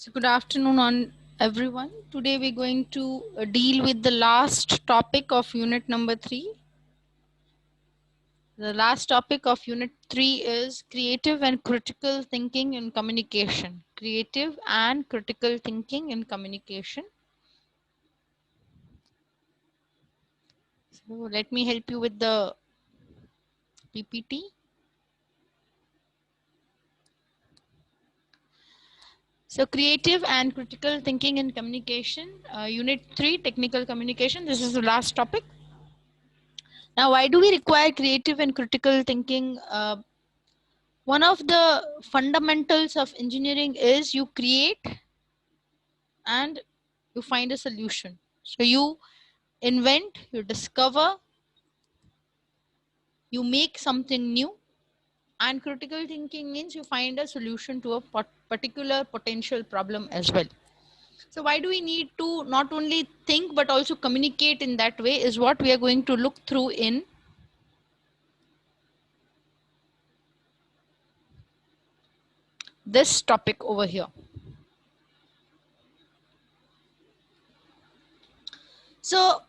So good afternoon on everyone. Today we're going to deal with the last topic of unit number 3. The last topic of unit 3 is creative and critical thinking in communication. Creative and critical thinking in communication. So let me help you with the PPT. So creative and critical thinking in communication, unit 3, technical communication. This is the last topic. Now, why do we require creative and critical thinking? One of the fundamentals of engineering is you create and you find a solution. So you invent, you discover, you make something new, and critical thinking means you find a solution to a particular potential problem as well. So why do we need to not only think but also communicate in that way is what we are going to look through in this topic over here. So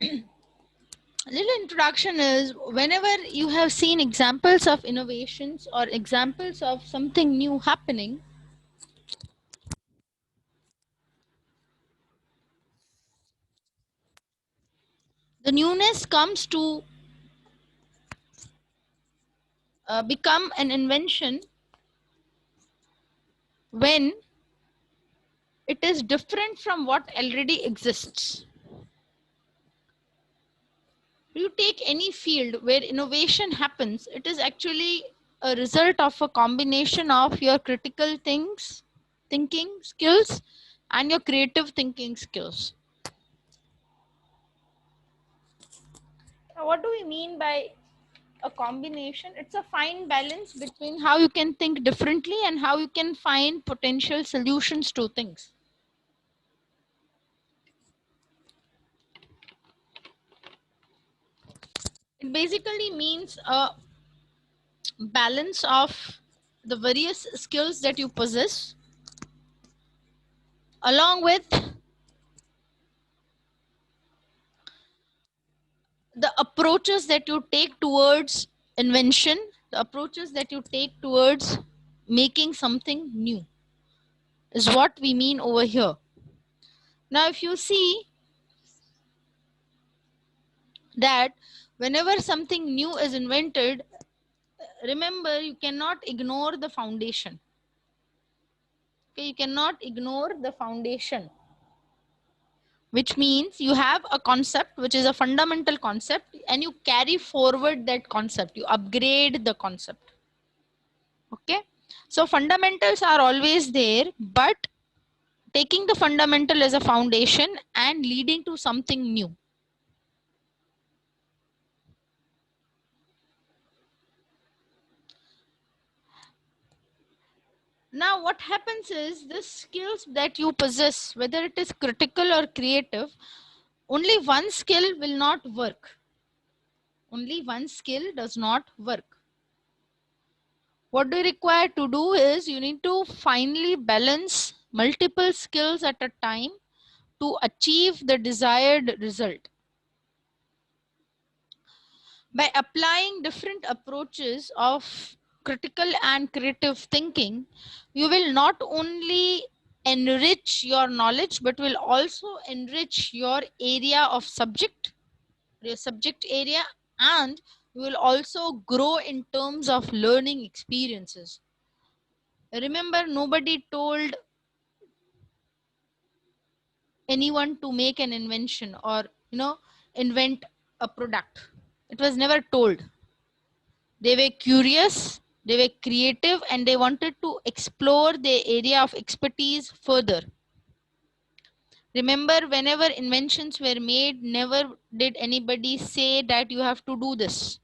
little introduction is whenever you have seen examples of innovations or examples of something new happening, the newness comes to become an invention when it is different from what already exists. You take any field where innovation happens, it is actually a result of a combination of your critical thinking skills and your creative thinking skills. Now, what do we mean by a combination? It's a fine balance between how you can think differently and how you can find potential solutions to things. It basically means a balance of the various skills that you possess along with the approaches that you take towards invention, the approaches that you take towards making something new is what we mean over here. Now, if you see that whenever something new is invented, remember you cannot ignore the foundation. Okay, you cannot ignore the foundation, which means you have a concept which is a fundamental concept and you carry forward that concept, you upgrade the concept. Okay, so fundamentals are always there, but taking the fundamental as a foundation and leading to something new. Now what happens is this skills that you possess, whether it is critical or creative, only one skill will not work. Only one skill does not work. What you require to do is you need to finally balance multiple skills at a time to achieve the desired result. By applying different approaches of critical and creative thinking, you will not only enrich your knowledge but will also enrich your area of subject, your subject area, and you will also grow in terms of learning experiences. Remember, nobody told anyone to make an invention or invent a product. It was never told. They were curious, they were creative, and they wanted to explore their area of expertise further. Remember, whenever inventions were made, never did anybody say that you have to do this.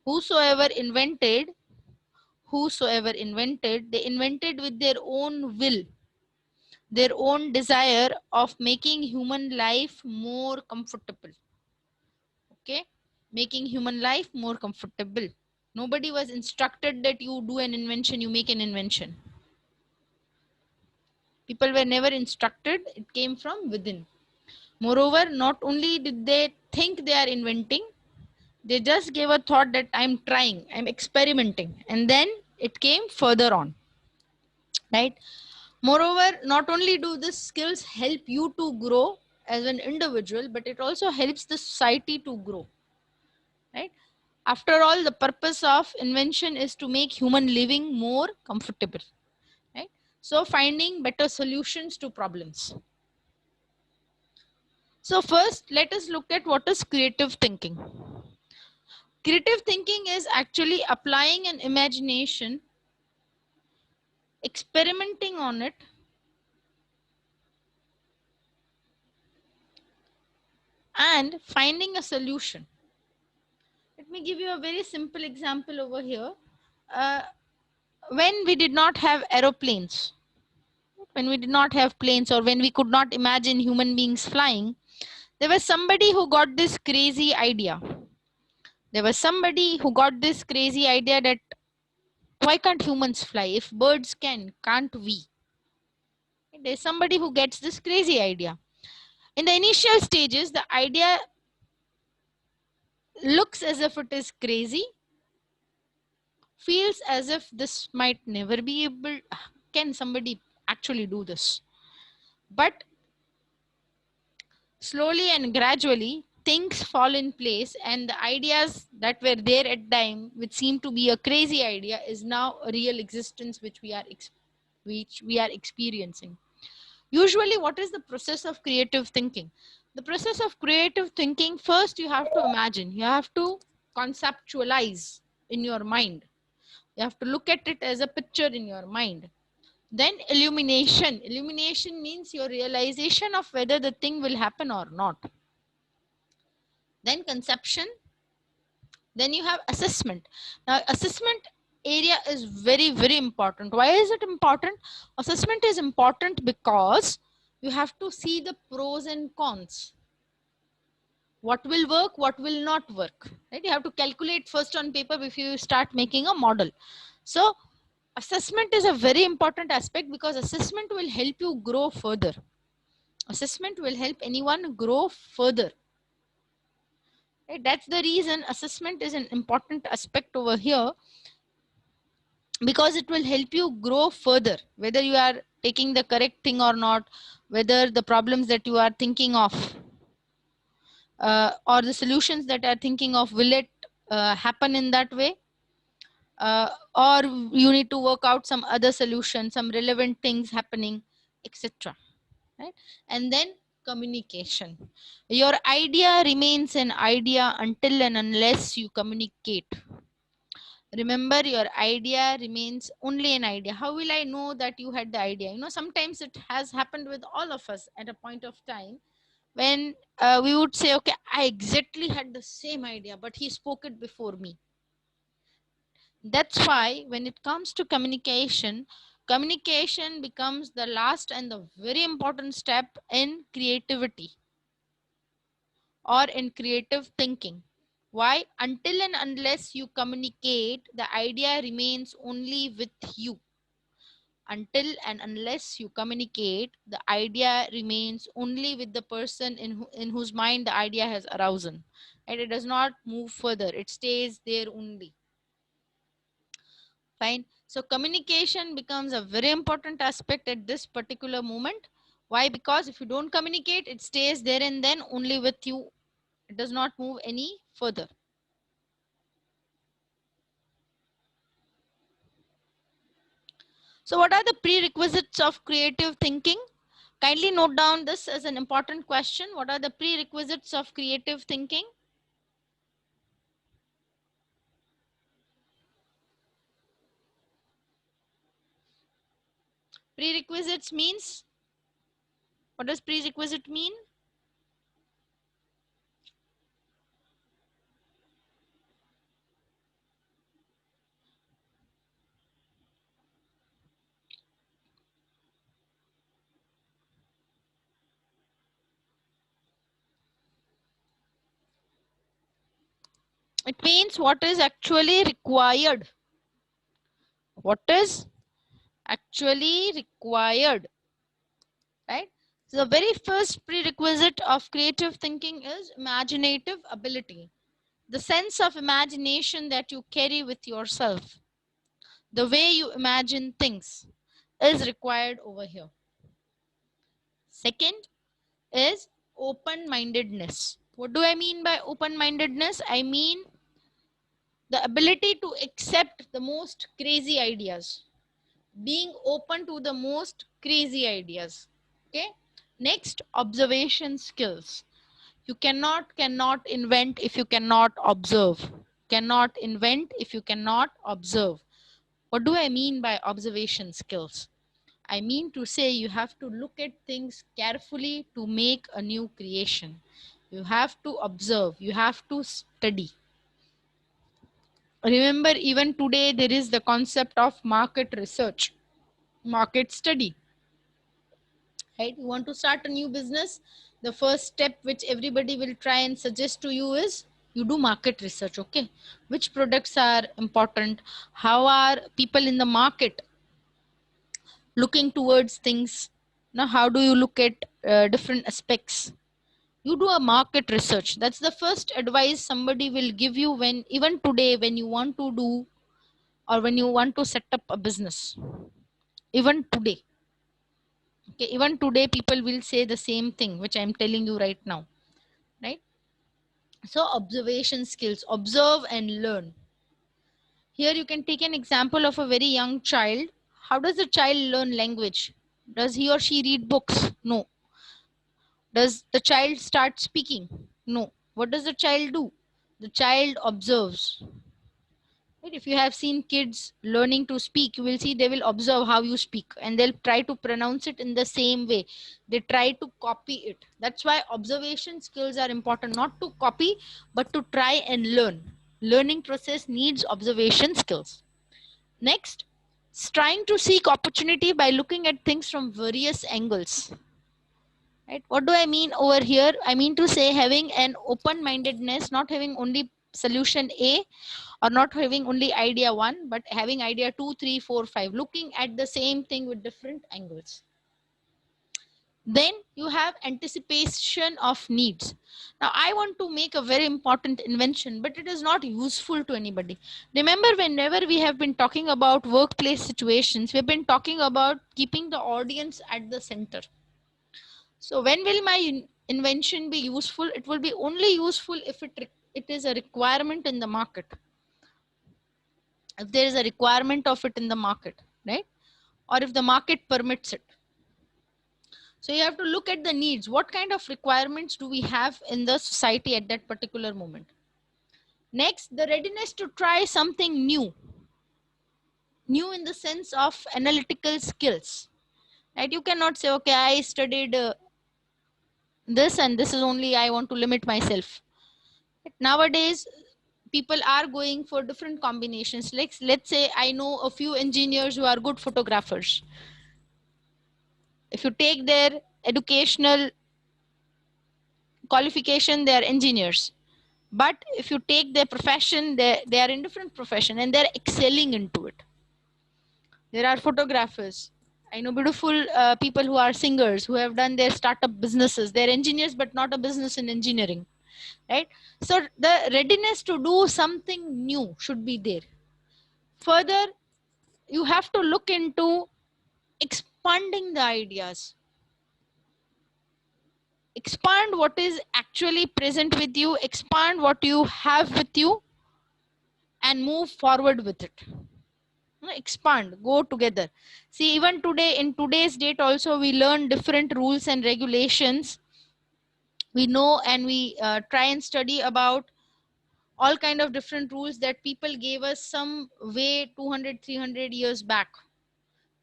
Whosoever invented, they invented with their own will, their own desire of making human life more comfortable. Okay, making human life more comfortable. Nobody was instructed that you do an invention, you make an invention. People were never instructed. It came from within. Moreover, not only did they think they are inventing, they just gave a thought that I'm trying, I'm experimenting, and then it came further on, right? Moreover, not only do these skills help you to grow as an individual, but it also helps the society to grow, right? After all, the purpose of invention is to make human living more comfortable, right? So finding better solutions to problems. So first, let us look at what is creative thinking. Creative thinking is actually applying an imagination, experimenting on it, and finding a solution. Let me give you a very simple example over here. Uh, when we did not have aeroplanes, when we did not have planes, or when we could not imagine human beings flying, there was somebody who got this crazy idea. There was somebody who got this crazy idea that why can't humans fly? If birds can, can't we? There's somebody who gets this crazy idea. In the initial stages, the idea looks as if it is crazy, feels as if this might never be able. Can somebody actually do this? But slowly and gradually, things fall in place, and the ideas that were there at time, which seemed to be a crazy idea, is now a real existence which we are experiencing. Usually, what is the process of creative thinking? The process of creative thinking, first you have to imagine, you have to conceptualize in your mind. You have to look at it as a picture in your mind. Then illumination. Illumination means your realization of whether the thing will happen or not. Then conception. Then you have assessment. Now, assessment area is very, very important. Why is it important? Assessment is important because you have to see the pros and cons. What will work, what will not work, right? You have to calculate first on paper before you start making a model. So assessment is a very important aspect because assessment will help you grow further. Assessment will help anyone grow further, right? That's the reason assessment is an important aspect over here, because it will help you grow further, whether you are taking the correct thing or not, whether the problems that you are thinking of or the solutions that are thinking of, will it happen in that way, or you need to work out some other solution, some relevant things happening, etc., right? And then communication. Your idea remains an idea until and unless you communicate. Remember, your idea remains only an idea. How will I know that you had the idea? Sometimes it has happened with all of us at a point of time when we would say, okay, I exactly had the same idea, but he spoke it before me. That's why when it comes to communication, communication becomes the last and the very important step in creativity or in creative thinking. Why? Until and unless you communicate, the idea remains only with you. Until and unless you communicate, the idea remains only with the person in whose mind the idea has arisen. And it does not move further, it stays there only. Fine. So communication becomes a very important aspect at this particular moment. Why? Because if you don't communicate, it stays there and then only with you. It does not move any further. So what are the prerequisites of creative thinking? Kindly note down this as an important question. What are the prerequisites of creative thinking? Prerequisites means, what does prerequisite mean? It means what is actually required. What is actually required. right? So the very first prerequisite of creative thinking is imaginative ability. The sense of imagination that you carry with yourself, the way you imagine things is required over here. Second is open-mindedness. What do I mean by open-mindedness? I mean the ability to accept the most crazy ideas, being open to the most crazy ideas. Okay. Next, observation skills. You cannot invent if you cannot observe. Cannot invent if you cannot observe. What do I mean by observation skills? I mean to say you have to look at things carefully to make a new creation. You have to observe, you have to study. Remember, even today, there is the concept of market research, market study. Right? You want to start a new business, the first step which everybody will try and suggest to you is you do market research. Okay, which products are important, how are people in the market looking towards things, now how do you look at different aspects. You do a market research. That's the first advice somebody will give you when, even today, when you want to do or when you want to set up a business. Even today, okay, even today people will say the same thing which I'm telling you right now, right? So observation skills, observe and learn. Here you can take an example of a very young child. How does a child learn language? Does he or she read books? No. Does the child start speaking? No. What does the child do? The child observes. Right? If you have seen kids learning to speak, you will see they will observe how you speak and they'll try to pronounce it in the same way. They try to copy it. That's why observation skills are important, not to copy, but to try and learn. Learning process needs observation skills. Next, trying to seek opportunity by looking at things from various angles. Right? What do I mean over here? I mean to say having an open mindedness, not having only solution A or not having only idea one, but having idea two, three, four, five, looking at the same thing with different angles. Then you have anticipation of needs. Now I want to make a very important invention, but it is not useful to anybody. Remember, whenever we have been talking about workplace situations, we've been talking about keeping the audience at the center. So when will my invention be useful? It will be only useful if it is a requirement in the market. If there is a requirement of it in the market, right? Or if the market permits it. So you have to look at the needs. What kind of requirements do we have in the society at that particular moment? Next, the readiness to try something new. New in the sense of analytical skills. Right? You cannot say, okay, I studied this and this is only I want to limit myself. Nowadays, people are going for different combinations. Like, let's say I know a few engineers who are good photographers. If you take their educational qualification, they are engineers. But if you take their profession, they are in different profession and they're excelling into it. There are photographers. I know beautiful people who are singers who have done their startup businesses. They're engineers, but not a business in engineering, right? So the readiness to do something new should be there. Further, you have to look into expanding the ideas. Expand what is actually present with you, expand what you have with you, and move forward with it. Expand, go together. See, even today, in today's date also, we learn different rules and regulations. We know and we try and study about all kind of different rules that people gave us some way 200, 300 years back.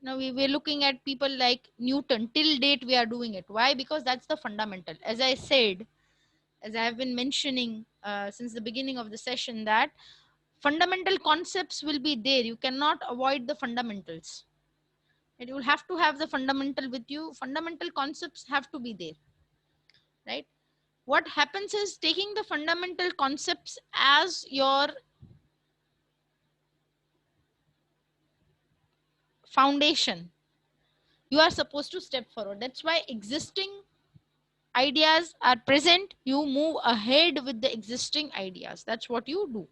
Now we're looking at people like Newton. Till date we are doing it. Why? Because that's the fundamental. As I said, as I have been mentioning since the beginning of the session, that fundamental concepts will be there. You cannot avoid the fundamentals. And you will have to have the fundamental with you. Fundamental concepts have to be there, right? What happens is taking the fundamental concepts as your foundation You are supposed to step forward. That's why existing ideas are present. You move ahead with the existing ideas. That's what you do.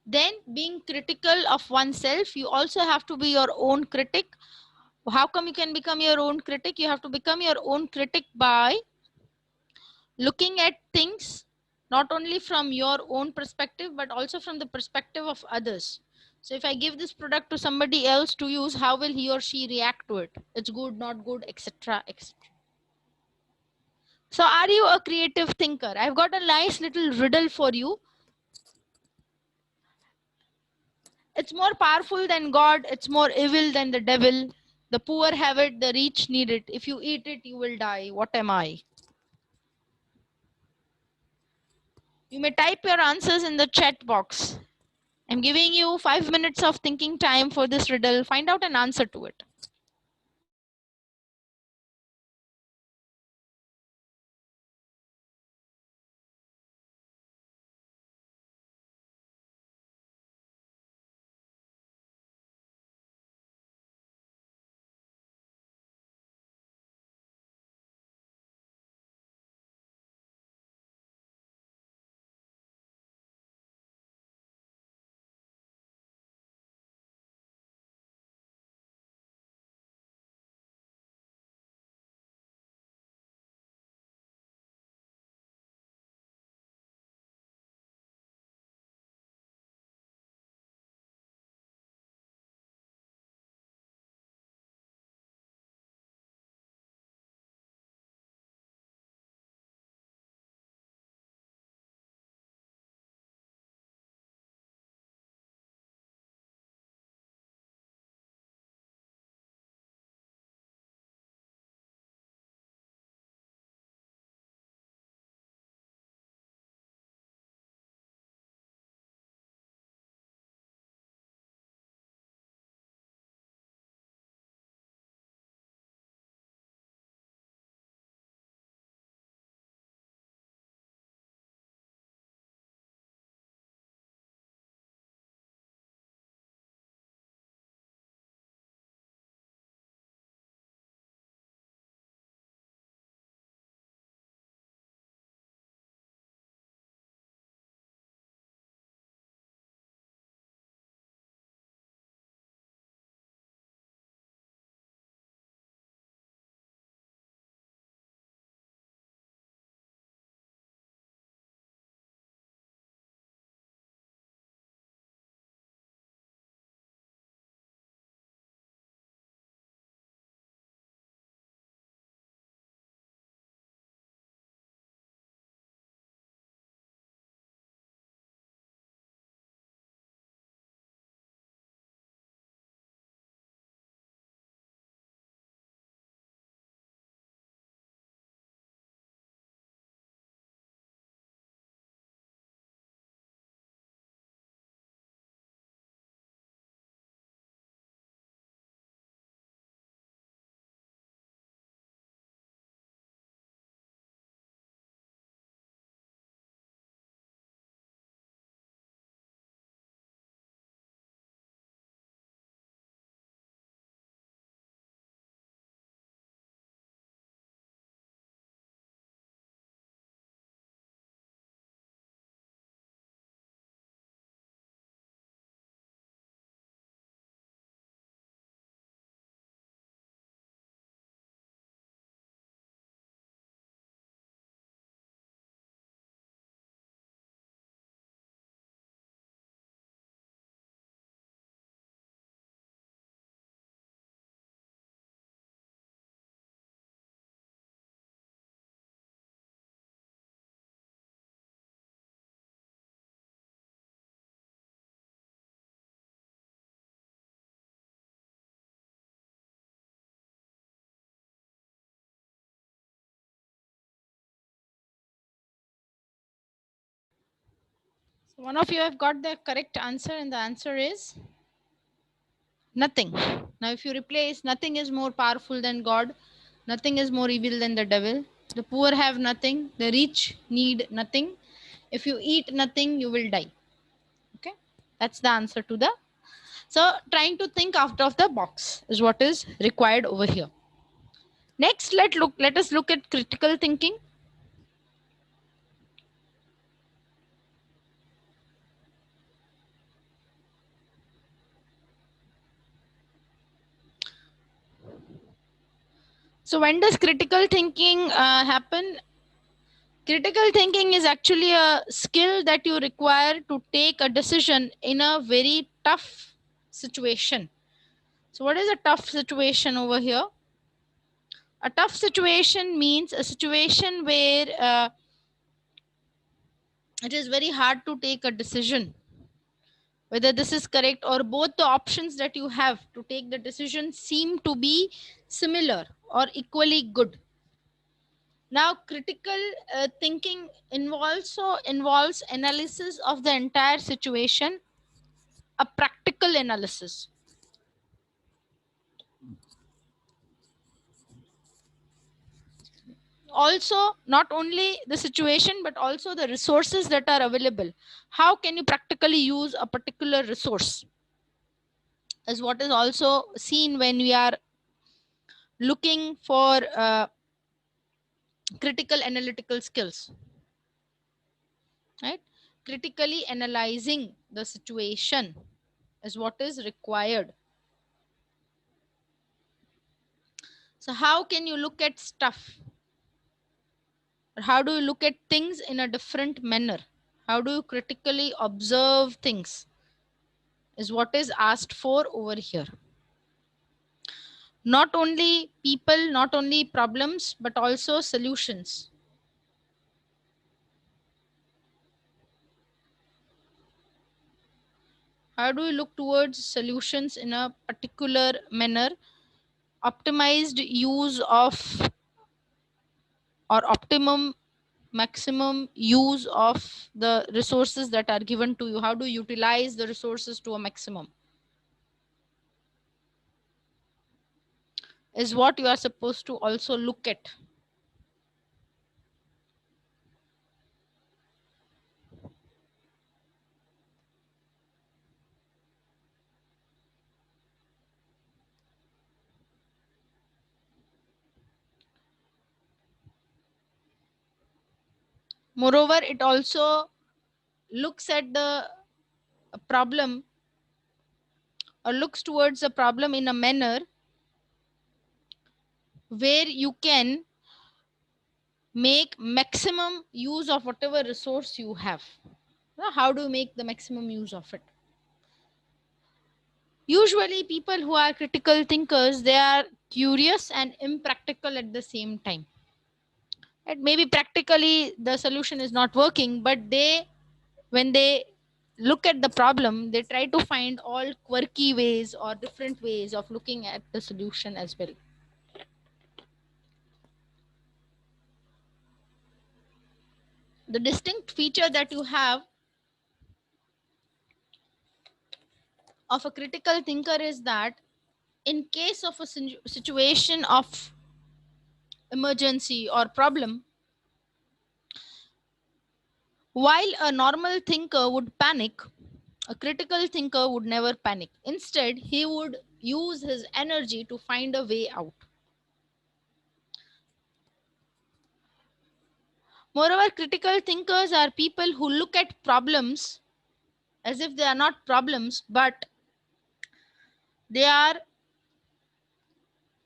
Then being critical of oneself, you also have to be your own critic. How come you can become your own critic? You have to become your own critic by looking at things not only from your own perspective but also from the perspective of others. So if I give this product to somebody else to use, how will he or she react to it? It's good, not good, etc., etc. So are you a creative thinker? I've got a nice little riddle for you. It's more powerful than God, it's more evil than the devil. The poor have it, the rich need it. If you eat it, you will die. What am I? You may type your answers in the chat box. I'm giving you 5 minutes of thinking time for this riddle. Find out an answer to it. So one of you have got the correct answer, and the answer is nothing. Now, if you replace nothing is more powerful than God, nothing is more evil than the devil. The poor have nothing, the rich need nothing. If you eat nothing, you will die. Okay, that's the answer to the So trying to think out of the box is what is required over here. Next, let us look at critical thinking. So when does critical thinking happen? Critical thinking is actually a skill that you require to take a decision in a very tough situation. So what is a tough situation over here? A tough situation means a situation where it is very hard to take a decision whether this is correct, or both the options that you have to take the decision seem to be similar or equally good. Now critical thinking involves analysis of the entire situation, a practical analysis. Also, not only the situation but also the resources that are available. How can you practically use a particular resource is what is also seen when we are looking for critical analytical skills, right? Critically analyzing the situation is what is required. So how can you look at stuff, or how do you look at things in a different manner? How do you critically observe things is what is asked for over here. Not only people, not only problems, but also solutions. How do you look towards solutions in a particular manner? Optimized use of, or optimum maximum use of the resources that are given to you. How do you utilize the resources to a maximum is what you are supposed to also look at. Moreover, it also looks at the problem, or looks towards a problem in a manner where you can make maximum use of whatever resource you have. Now, how do you make the maximum use of it? Usually people who are critical thinkers, they are curious and impractical at the same time. And maybe practically the solution is not working, but when they look at the problem, they try to find all quirky ways or different ways of looking at the solution as well. The distinct feature that you have of a critical thinker is that in case of a situation of emergency or problem, while a normal thinker would panic, a critical thinker would never panic. Instead, he would use his energy to find a way out. Moreover, critical thinkers are people who look at problems as if they are not problems, but they are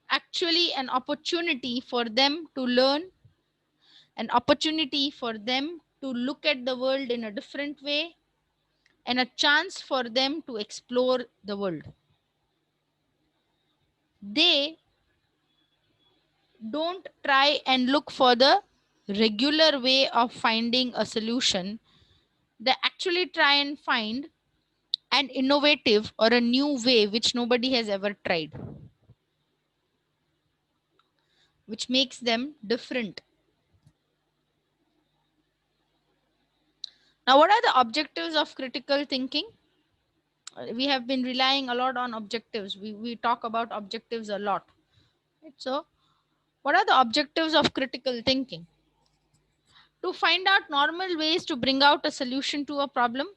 actually an opportunity for them to learn, an opportunity for them to look at the world in a different way, and a chance for them to explore the world. They don't try and look for the regular way of finding a solution. They actually try and find an innovative or a new way which nobody has ever tried, which makes them different. Now, what are the objectives of critical thinking? We have been relying a lot on objectives. We talk about objectives a lot. Right? So, what are the objectives of critical thinking? To find out normal ways to bring out a solution to a problem,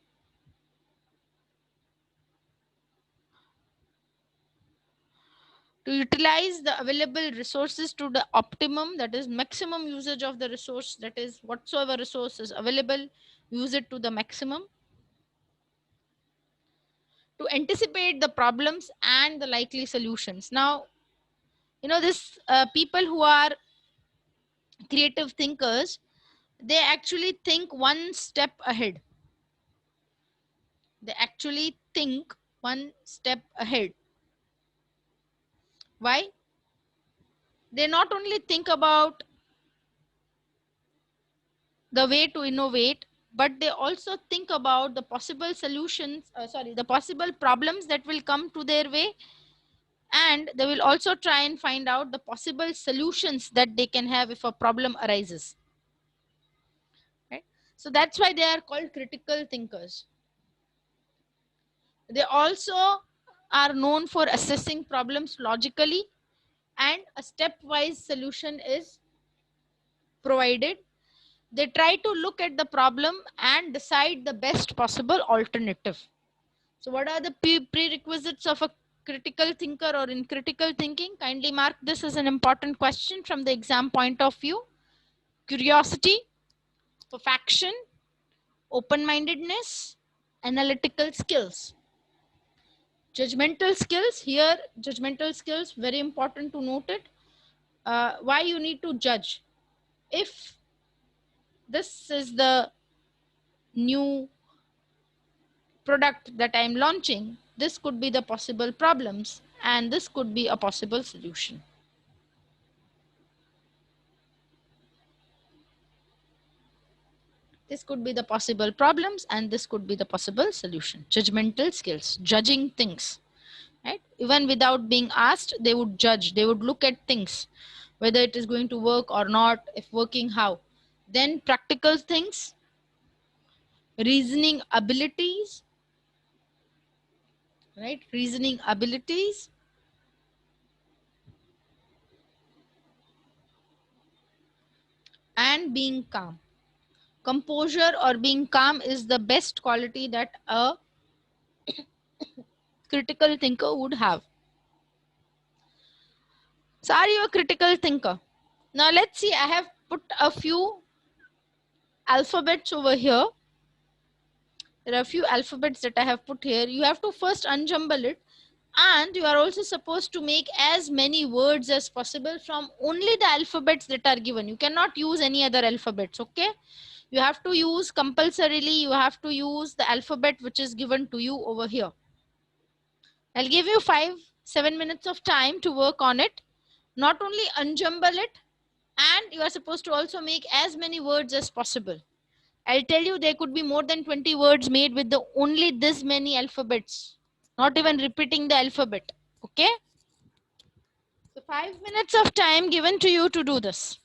to utilize the available resources to the optimum, that is maximum usage of the resource, that is whatsoever resource is available, use it to the maximum, to anticipate the problems and the likely solutions. Now, this people who are creative thinkers, they actually think one step ahead. They actually think one step ahead. Why? They not only think about the way to innovate, but they also think about the possible solutions, the possible problems that will come to their way, and they will also try and find out the possible solutions that they can have if a problem arises. Right? So that's why they are called critical thinkers. They also are known for assessing problems logically, and a stepwise solution is provided. They try to look at the problem and decide the best possible alternative. So, what are the prerequisites of a critical thinker or in critical thinking? Kindly mark this as an important question from the exam point of view. Curiosity, perfection, open mindedness, analytical skills. Judgmental skills, here, judgmental skills, very important to note it. Why you need to judge? If this is the new product that I'm launching, this could be the possible problems and this could be a possible solution. This could be the possible problems and this could be the possible solution. Judgmental skills, judging things, right? Even without being asked, they would judge, they would look at things, whether it is going to work or not, if working, how. Then practical things, reasoning abilities, right? Reasoning abilities, and being calm. Composure or being calm is the best quality that a critical thinker would have. So, are you a critical thinker? Now, let's see. I have put a few alphabets over here. There are a few alphabets that I have put here. You have to first unjumble it, and you are also supposed to make as many words as possible from only the alphabets that are given. You cannot use any other alphabets, okay? You have to use compulsorily, you have to use the alphabet which is given to you over here. I'll give you 7 minutes of time to work on it. Not only unjumble it, and you are supposed to also make as many words as possible. I'll tell you there could be more than 20 words made with the only this many alphabets, not even repeating the alphabet. Okay? So 5 minutes of time given to you to do this.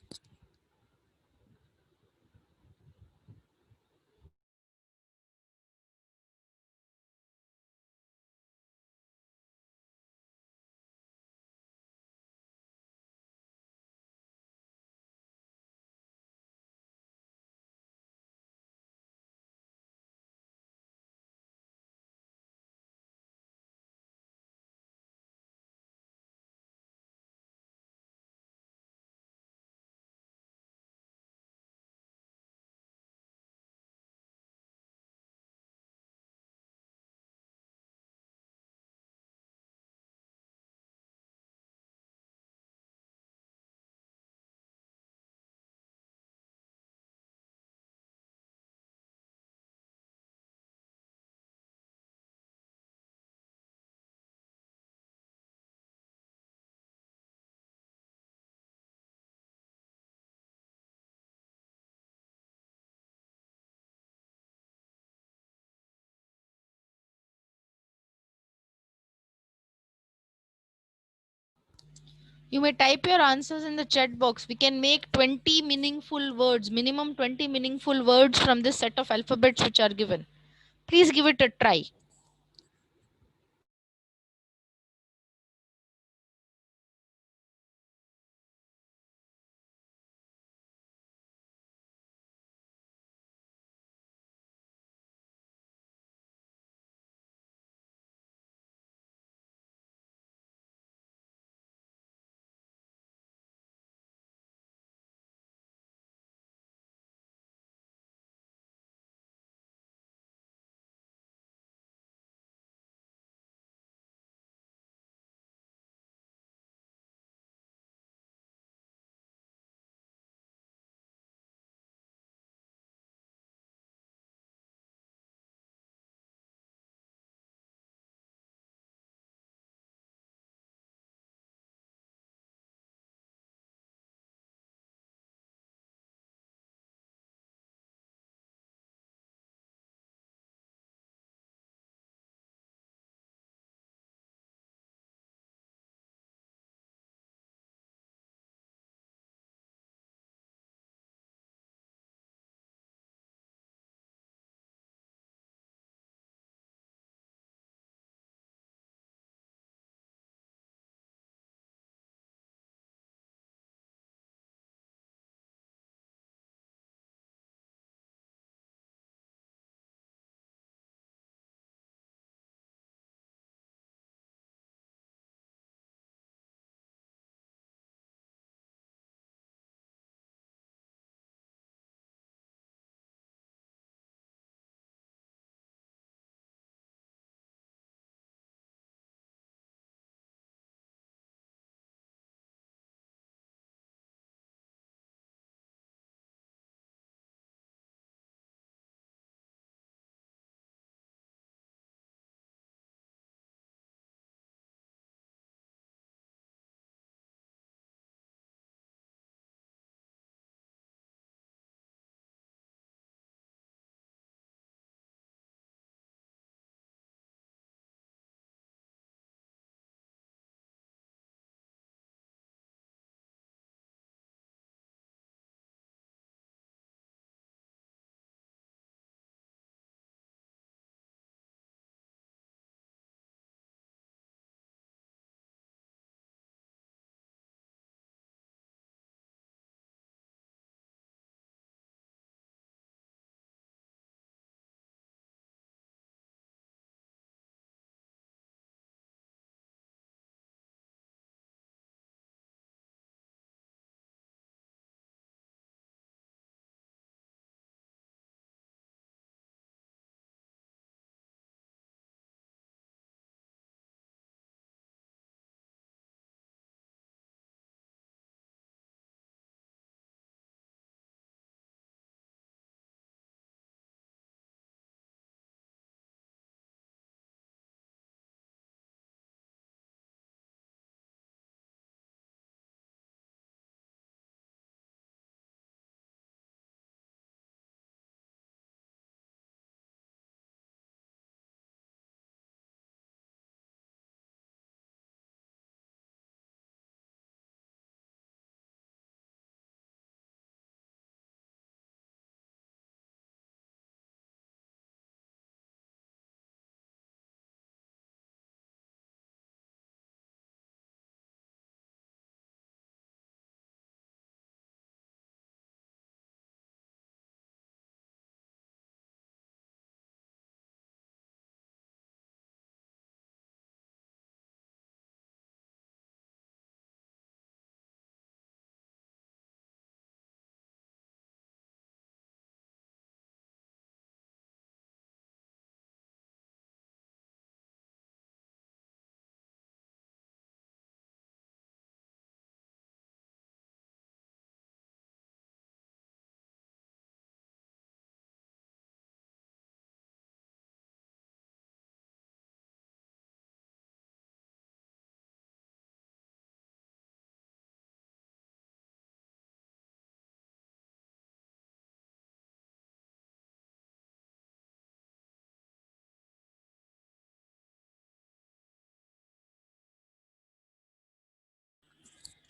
You may type your answers in the chat box. We can make 20 meaningful words, minimum 20 meaningful words from this set of alphabets which are given. Please give it a try.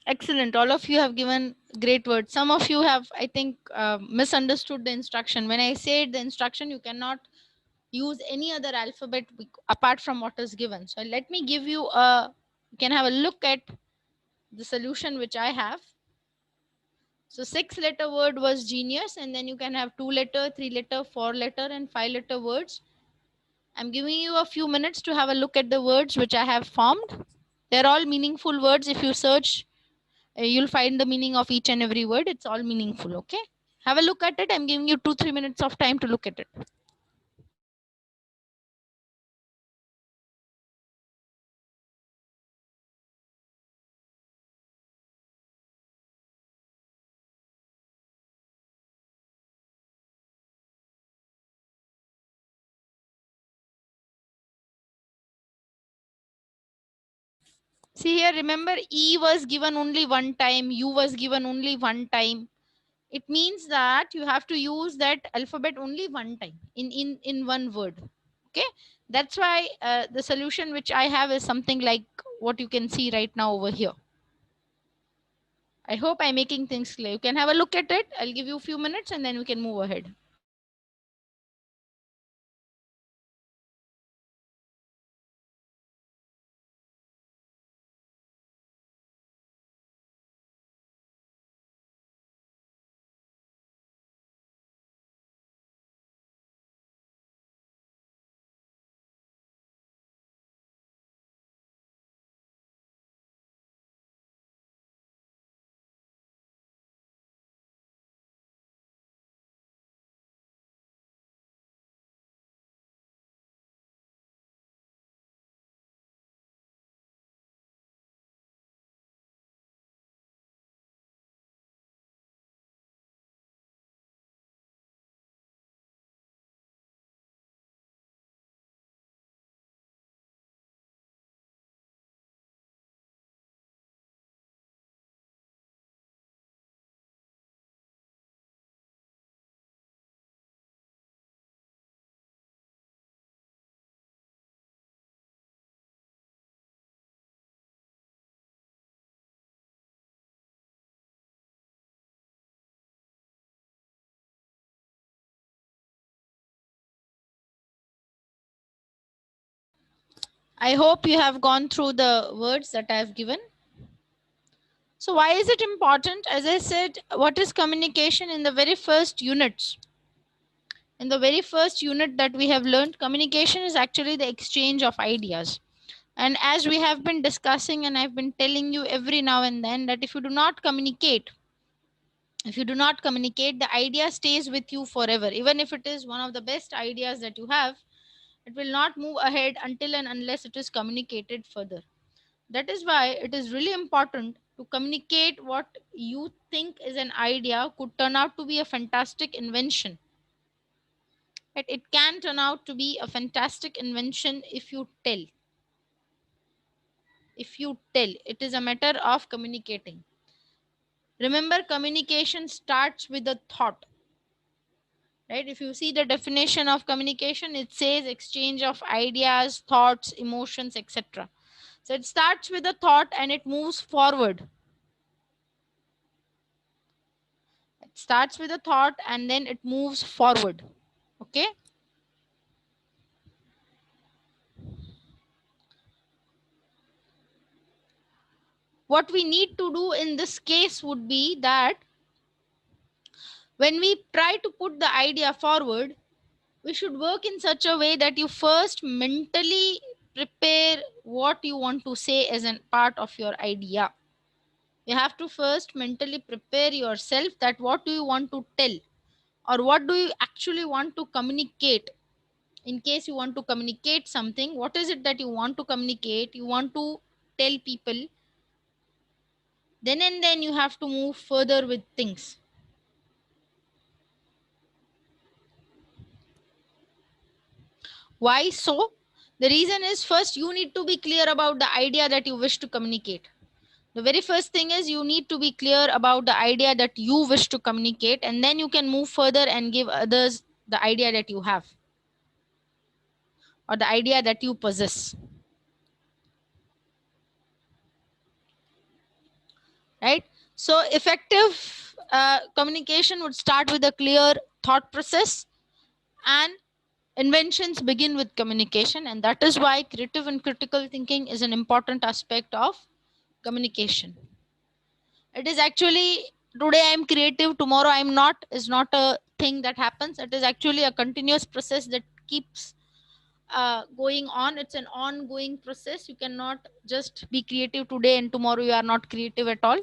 Excellent. All of you have given great words. Some of you have, I think, misunderstood the instruction. When I said the instruction, you cannot use any other alphabet apart from what is given. So let me give you a, you can have a look at the solution which I have. So 6-letter word was genius, and then you can have 2-letter, 3-letter, 4-letter, and 5-letter words. I'm giving you a few minutes to have a look at the words which I have formed. They're all meaningful words. If you search, you'll find the meaning of each and every word. It's all meaningful. Okay. Have a look at it. I'm giving you 2-3 minutes of time to look at it. See here, remember E was given only one time, U was given only one time. It means that you have to use that alphabet only one time in one word. Okay. That's why the solution which I have is something like what you can see right now over here. I hope I'm making things clear. You can have a look at it. I'll give you a few minutes and then we can move ahead. I hope you have gone through the words that I have given. So why is it important? As I said, what is communication in the very first units? In the very first unit that we have learned, communication is actually the exchange of ideas. And as we have been discussing, and I've been telling you every now and then, that if you do not communicate, the idea stays with you forever. Even if it is one of the best ideas that you have, it will not move ahead until and unless it is communicated further. That is why it is really important to communicate. What you think is an idea could turn out to be a fantastic invention. It can turn out to be a fantastic invention if you tell. If you tell, it is a matter of communicating. Remember, communication starts with a thought, right? If you see the definition of communication, it says exchange of ideas, thoughts, emotions, etc. So it starts with a thought and it moves forward. It starts with a thought and then it moves forward. Okay. What we need to do in this case would be that when we try to put the idea forward, we should work in such a way that you first mentally prepare what you want to say as a part of your idea. You have to first mentally prepare yourself that what do you want to tell, or what do you actually want to communicate. In case you want to communicate something, what is it that you want to communicate, you want to tell people, then and then you have to move further with things. Why so? The reason is, first you need to be clear about the idea that you wish to communicate. The very first thing is you need to be clear about the idea that you wish to communicate, and then you can move further and give others the idea that you have, or the idea that you possess. right? So effective communication would start with a clear thought process, and inventions begin with communication, and that is why creative and critical thinking is an important aspect of communication. It is actually, today I am creative, tomorrow I am not, is not a thing that happens. It is actually a continuous process that keeps going on. It's an ongoing process. You cannot just be creative today and tomorrow you are not creative at all,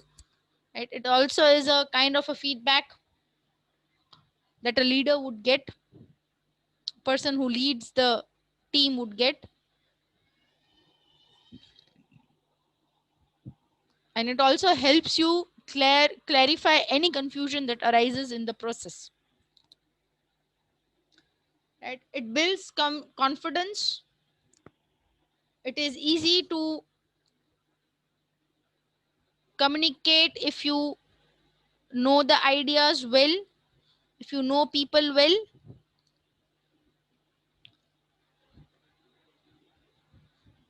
right? It also is a kind of a feedback that a leader would get, person who leads the team would get, and it also helps you clarify any confusion that arises in the process, right? It builds confidence. It is easy to communicate if you know the ideas well, if you know people well,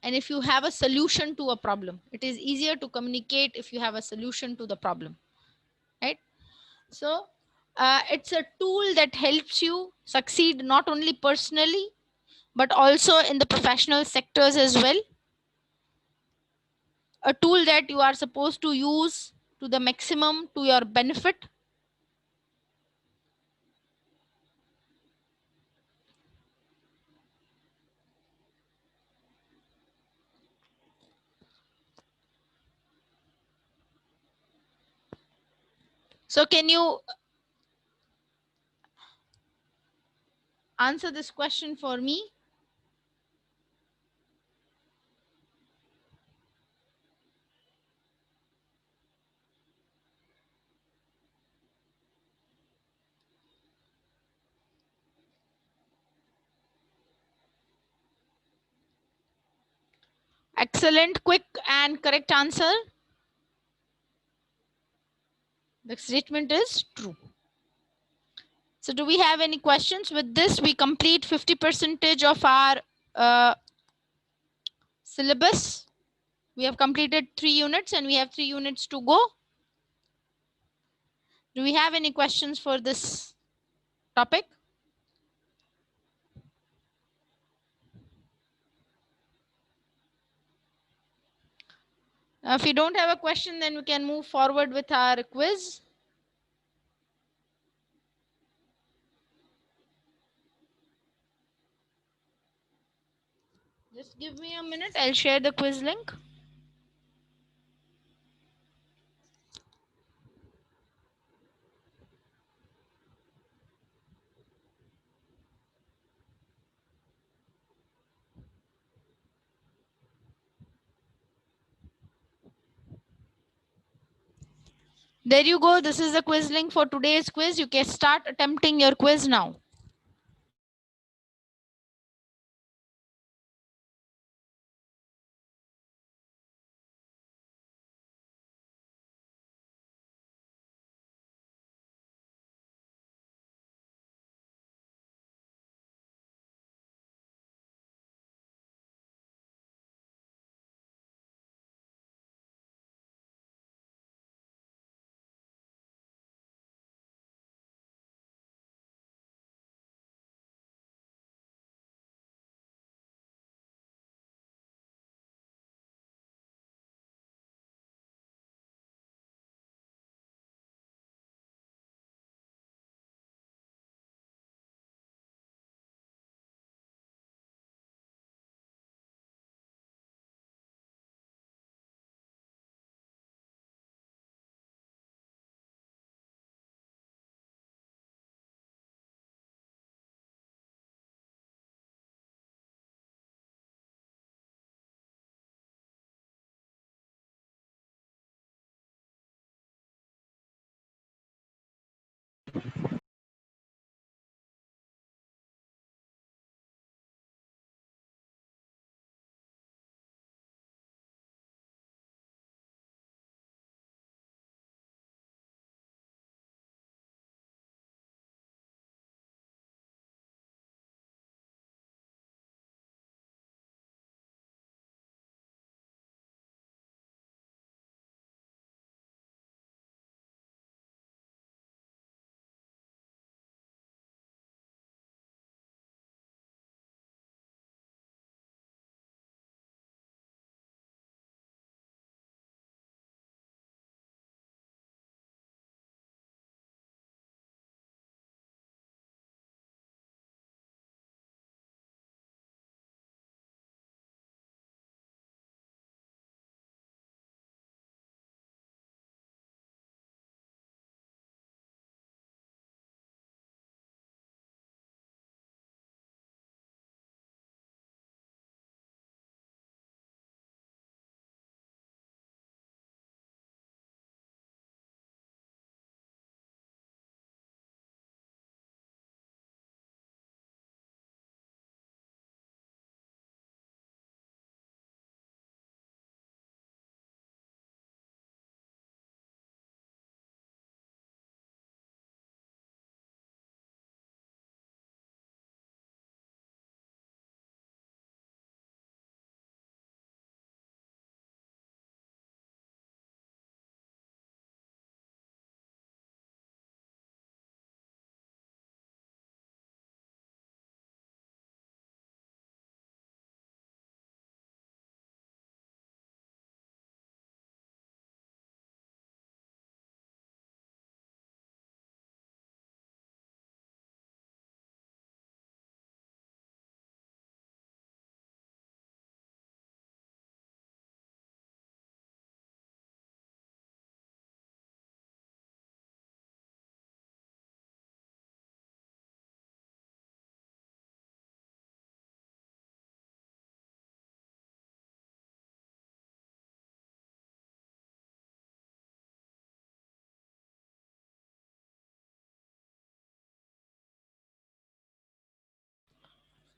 and if you have a solution to a problem. It is easier to communicate if you have a solution to the problem, right? So it's a tool that helps you succeed not only personally but also in the professional sectors as well. A tool that you are supposed to use to the maximum to your benefit. So can you answer this question for me? Excellent, quick and correct answer. The statement is true. So do we have any questions? With this, we complete 50% of our syllabus. We have completed 3 units and we have 3 units to go. Do we have any questions for this topic? If you don't have a question, then we can move forward with our quiz. Just give me a minute. I'll share the quiz link. There you go. This is the quiz link for today's quiz. You can start attempting your quiz now.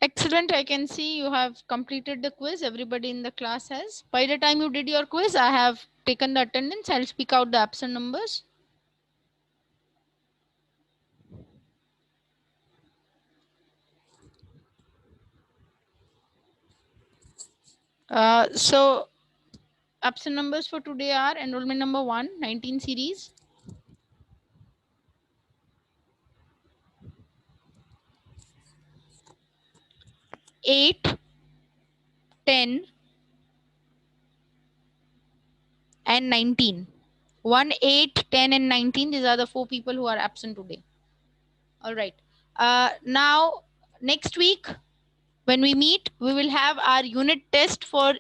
Excellent. I can see you have completed the quiz. Everybody in the class has. By the time you did your quiz, I have taken the attendance. I'll speak out the absent numbers. So absent numbers for today are enrollment number 1, 19 series. 8, 10, and 19. 1, 8, 10, and 19. These are the 4 people who are absent today. All right. Now, next week, when we meet, we will have our unit test for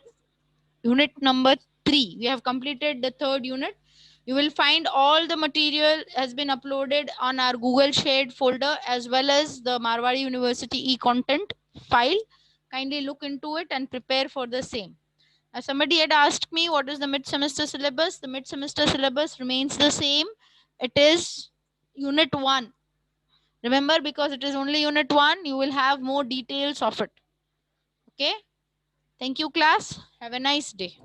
unit number 3. We have completed the third unit. You will find all the material has been uploaded on our Google shared folder as well as the Marwari University e-content file. Kindly look into it and prepare for the same. Somebody had asked me what is the mid-semester syllabus. The mid-semester syllabus remains the same. It is unit 1. Remember, because it is only unit 1, you will have more details of it. Okay. Thank you, class. Have a nice day.